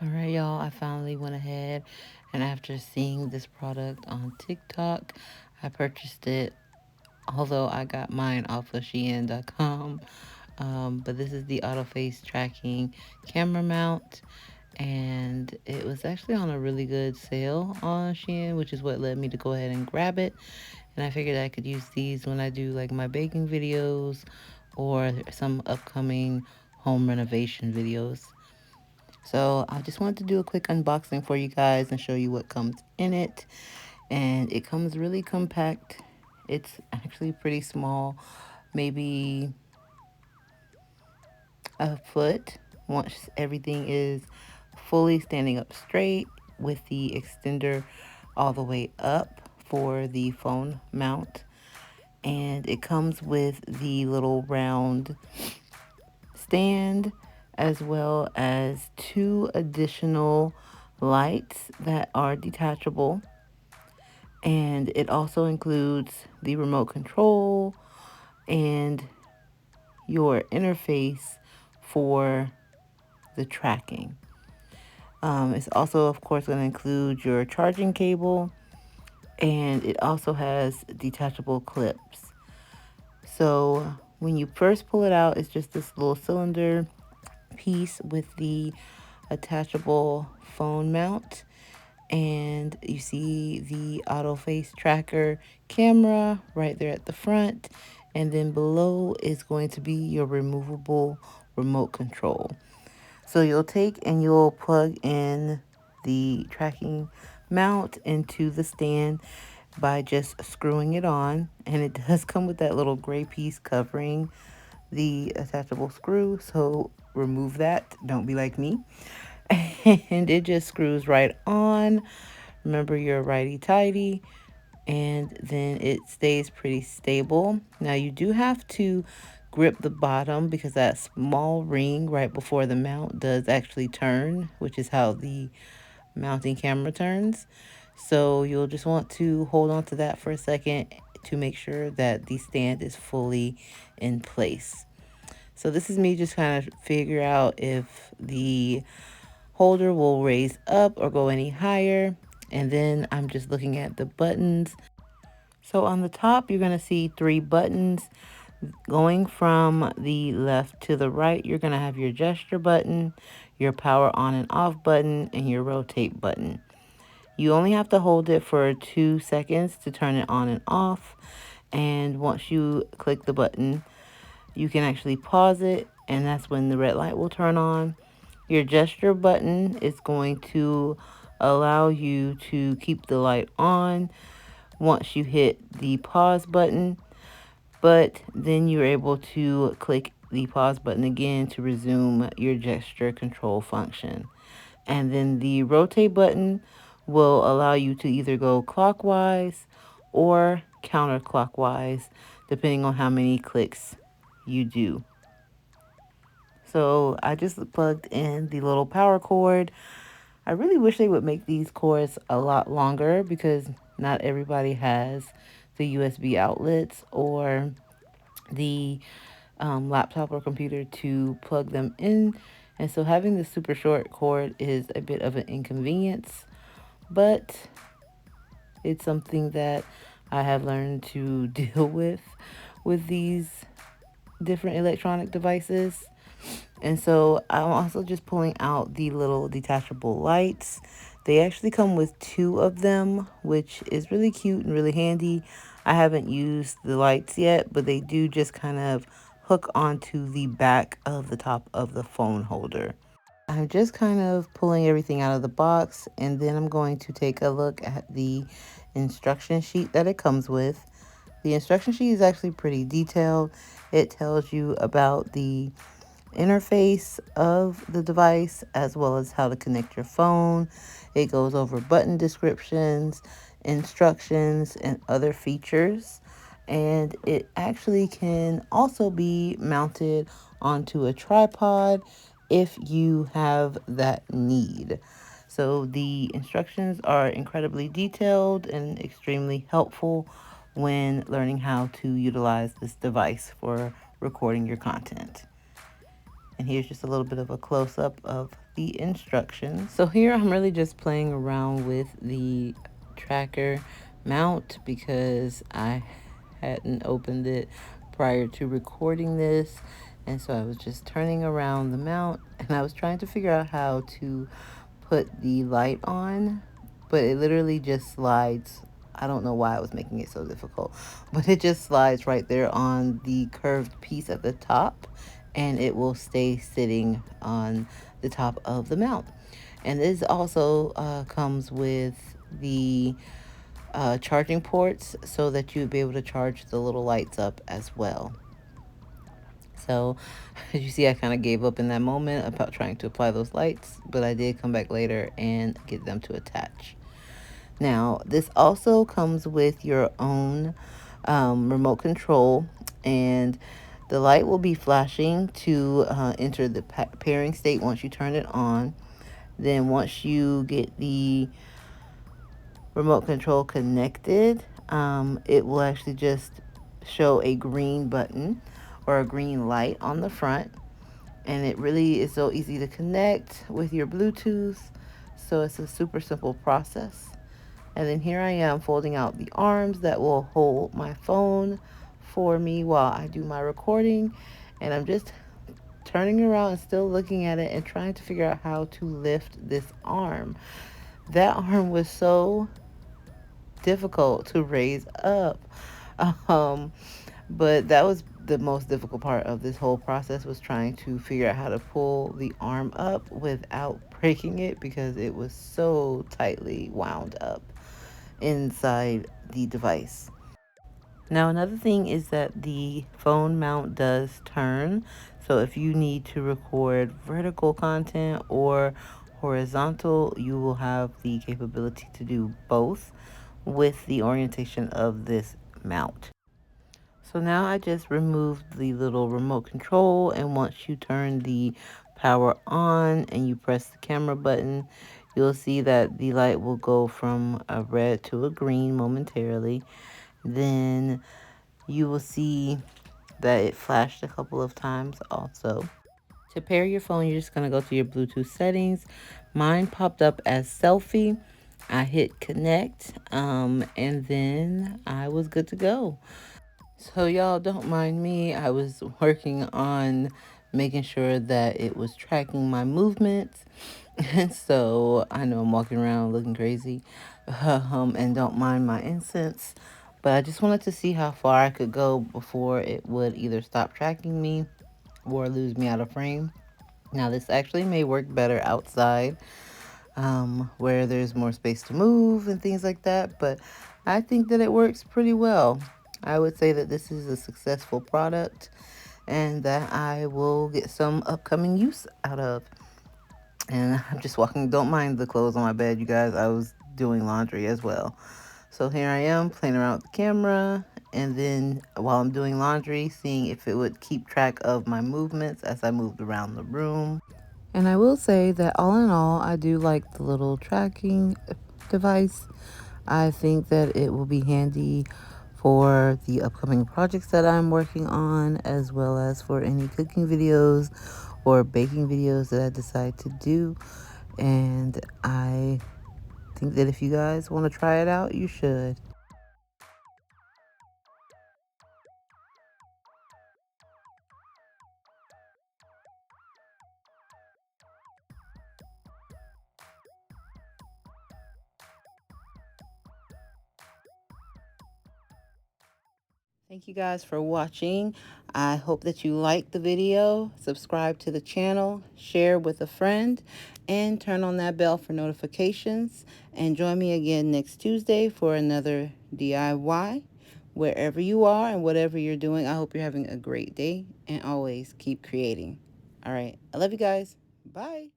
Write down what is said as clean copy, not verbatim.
All right, y'all, I finally went ahead and after seeing this product on TikTok, I purchased it. Although I got mine off of Shein.com. But this is the auto face tracking camera mount, and it was actually on a really good sale on Shein, which is what led me to go ahead and grab it. And I figured I could use these when I do like my baking videos or some upcoming home renovation videos. So I just wanted to do a quick unboxing for you guys and show you what comes in it. And it comes really compact. It's actually pretty small, maybe a foot once everything is fully standing up straight with the extender all the way up for the phone mount. And it comes with the little round stand as well as two additional lights that are detachable. And it also includes the remote control and your interface for the tracking. It's also, of course, going to include your charging cable, and it also has detachable clips. So when you first pull it out, it's just this little cylinder piece with the attachable phone mount, and you see the auto face tracker camera right there at the front, and then below is going to be your removable remote control. So you'll take and you'll plug in the tracking mount into the stand by just screwing it on, and it does come with that little gray piece covering the attachable screw, so remove that, don't be like me. And it just screws right on. Remember your righty tighty, and then it stays pretty stable. Now you do have to grip the bottom because that small ring right before the mount does actually turn, which is how the mounting camera turns. So you'll just want to hold on to that for a second to make sure that the stand is fully in place. So this is me just kind of figure out if the holder will raise up or go any higher. And then I'm just looking at the buttons. So on the top, you're going to see three buttons. Going from the left to the right, you're going to have your gesture button, your power on and off button, and your rotate button. You only have to hold it for 2 seconds to turn it on and off. And once you click the button, you can actually pause it, and that's when the red light will turn on. Your gesture button is going to allow you to keep the light on once you hit the pause button, but then you're able to click the pause button again to resume your gesture control function. And then the rotate button will allow you to either go clockwise or counterclockwise, depending on how many clicks you do. So I just plugged in the little power cord. I really wish they would make these cords a lot longer because not everybody has the USB outlets or the laptop or computer to plug them in. And so having the super short cord is a bit of an inconvenience, but it's something that I have learned to deal with these different electronic devices. And so I'm also just pulling out the little detachable lights. They actually come with two of them, which is really cute and really handy. I haven't used the lights yet, but they do just kind of hook onto the back of the top of the phone holder. I'm just kind of pulling everything out of the box, and then I'm going to take a look at the instruction sheet that it comes with. The instruction sheet is actually pretty detailed. It tells you about the interface of the device as well as how to connect your phone. It goes over button descriptions, instructions, and other features. And it actually can also be mounted onto a tripod if you have that need. So the instructions are incredibly detailed and extremely helpful when learning how to utilize this device for recording your content. And here's just a little bit of a close-up of the instructions. So here I'm really just playing around with the tracker mount because I hadn't opened it prior to recording this. And so I was just turning around the mount and I was trying to figure out how to put the light on, but it literally just slides. I don't know why I was making it so difficult, but it just slides right there on the curved piece at the top and it will stay sitting on the top of the mount. And this also comes with the charging ports so that you'd be able to charge the little lights up as well. So, as you see, I kind of gave up in that moment about trying to apply those lights, but I did come back later and get them to attach. Now, this also comes with your own remote control, and the light will be flashing to enter the pairing state once you turn it on. Then, once you get the remote control connected, it will actually just show a green button or a green light on the front. And it really is so easy to connect with your Bluetooth. So it's a super simple process. And then here I am folding out the arms that will hold my phone for me while I do my recording. And I'm just turning around and still looking at it and trying to figure out how to lift this arm. That arm was so difficult to raise up. Um, but that was the most difficult part of this whole process, was trying to figure out how to pull the arm up without breaking it because it was so tightly wound up inside the device. Now, another thing is that the phone mount does turn. So if you need to record vertical content or horizontal, you will have the capability to do both with the orientation of this mount. So now I just removed the little remote control, and once you turn the power on and you press the camera button, you'll see that the light will go from a red to a green momentarily. Then you will see that it flashed a couple of times also. To pair your phone, you're just going to go to your Bluetooth settings. Mine popped up as selfie. I hit connect, and then I was good to go. So y'all don't mind me. I was working on making sure that it was tracking my movements. And so I know I'm walking around looking crazy, and don't mind my incense. But I just wanted to see how far I could go before it would either stop tracking me or lose me out of frame. Now, this actually may work better outside, where there's more space to move and things like that, but I think that it works pretty well. I would say that this is a successful product and that I will get some upcoming use out of. And I'm just walking, don't mind the clothes on my bed, you guys. I was doing laundry as well. So here I am playing around with the camera, and then while I'm doing laundry, seeing if it would keep track of my movements as I moved around the room. And I will say that all in all, I do like the little tracking device. I think that it will be handy for the upcoming projects that I'm working on, as well as for any cooking videos or baking videos that I decide to do. And I think that if you guys want to try it out, you should. Thank you guys for watching. I hope that you liked the video. Subscribe to the channel, share with a friend, and turn on that bell for notifications. And join me again next Tuesday for another DIY. Wherever you are and whatever you're doing, I hope you're having a great day, and always keep creating. All right. I love you guys. Bye.